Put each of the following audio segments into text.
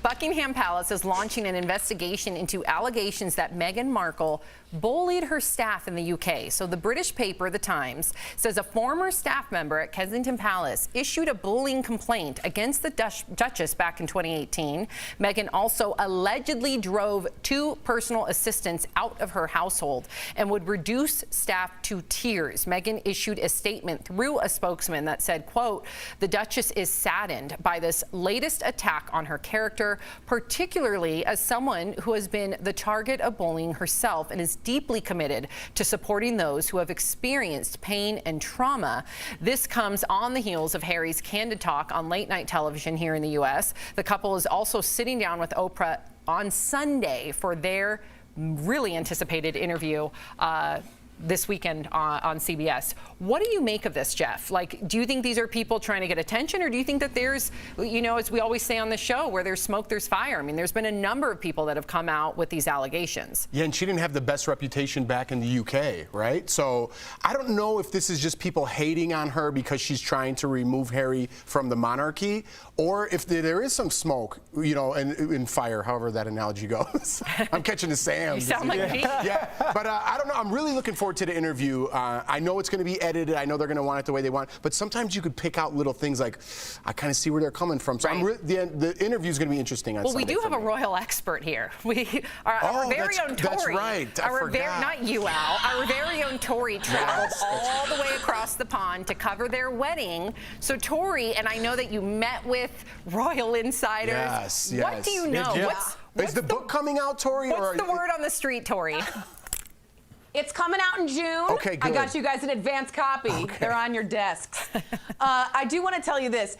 Buckingham Palace is launching an investigation into allegations that Meghan Markle bullied her staff in the UK. So the British paper, The Times, says a former staff member at Kensington Palace issued a bullying complaint against the Duchess back in 2018. Meghan also allegedly drove two personal assistants out of her household and would reduce staff to tears. Meghan issued a statement through a spokesman that said, quote, "The Duchess is saddened by this latest attack on her character, particularly as someone who has been the target of bullying herself and is deeply committed to supporting those who have experienced pain and trauma." This comes on the heels of Harry's candid talk on late night television here in the U.S. The couple is also sitting down with Oprah on Sunday for their really anticipated interview this weekend on CBS. What do you make of this, Jeff? Like, do you think these are people trying to get attention, or do you think that there's, you know, as we always say on the show, where there's smoke, there's fire? I mean, there's been a number of people that have come out with these allegations. Yeah, and she didn't have the best reputation back in the UK, right? So I don't know if this is just people hating on her because she's trying to remove Harry from the monarchy, or if there is some smoke, you know, and fire, however that analogy goes. I'm catching the Sam. You sound like me. Yeah, but I don't know. I'm really looking forward to the interview. I know it's going to be edited. I know they're going to want it the way they want. But sometimes you could pick out little things like, I kind of see where they're coming from. So right. The interview is going to be interesting on Sunday. Well, we do have a royal expert here. Our very own Tori. That's right. I forgot. Not you, Al. Our very own Tori traveled all the way across the pond to cover their wedding. So, Tori, and I know that you met with royal insiders. Yes. What do you know? Is the book coming out, Tori? What's the word on the street, Tori? It's coming out in June. Okay, good. I got you guys an advance copy. Okay. They're on your desks. I do want to tell you this.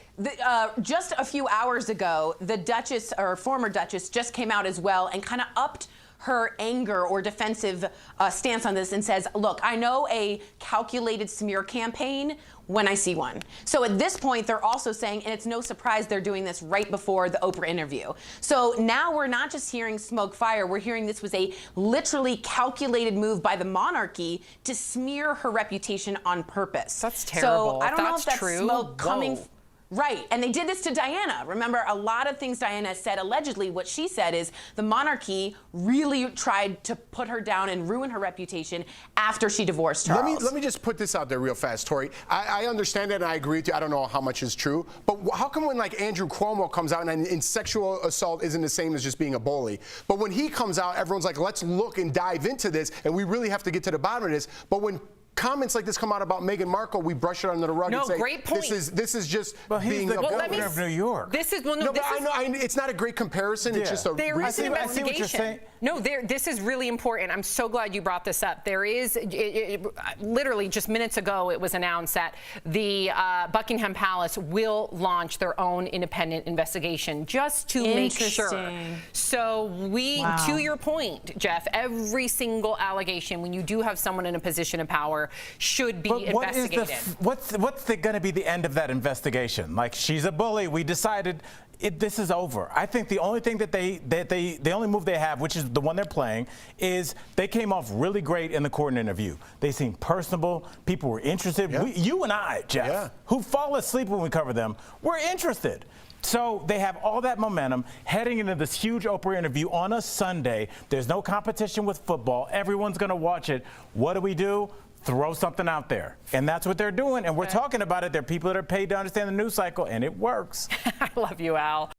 Just a few hours ago, the Duchess, or former Duchess, just came out as well and kind of upped her anger or defensive stance on this and says, look, I know a calculated smear campaign when I see one. So at this point, they're also saying, and it's no surprise they're doing this right before the Oprah interview. So now we're not just hearing smoke fire, we're hearing this was a literally calculated move by the monarchy to smear her reputation on purpose. That's terrible. So I don't know if that's true. smoke coming. Whoa. Right, and they did this to Diana. Remember, a lot of things Diana said, allegedly, what she said is the monarchy really tried to put her down and ruin her reputation after she divorced Charles. Let me just put this out there real fast, Tori. I understand that and I agree with you. I don't know how much is true. But how come when like Andrew Cuomo comes out and sexual assault isn't the same as just being a bully? But when he comes out, everyone's like, let's look and dive into this, and we really have to get to the bottom of this. But when comments like this come out about Meghan Markle, we brush it under the rug and say, great point. This is just being a governor of New York. This is it's not a great comation. Yeah. It's just a there is an investigation. I see what you're saying. No, this is really important. I'm so glad you brought this up. There is, literally just minutes ago, it was announced that the Buckingham Palace will launch their own independent investigation just to make sure. So to your point, Jeff, every single allegation, when you do have someone in a position of power, should be investigated. What's going to be the end of that investigation? Like, she's a bully. We decided this is over. I think the only thing the only move they have, which is the one they're playing, is they came off really great in the court interview. They seemed personable. People were interested. Yeah. You and I, Jeff, who fall asleep when we cover them, we're interested. So they have all that momentum heading into this huge Oprah interview on a Sunday. There's no competition with football. Everyone's going to watch it. What do? Throw something out there. And that's what they're doing. And we're talking about it. There are people that are paid to understand the news cycle, and it works. I love you, Al.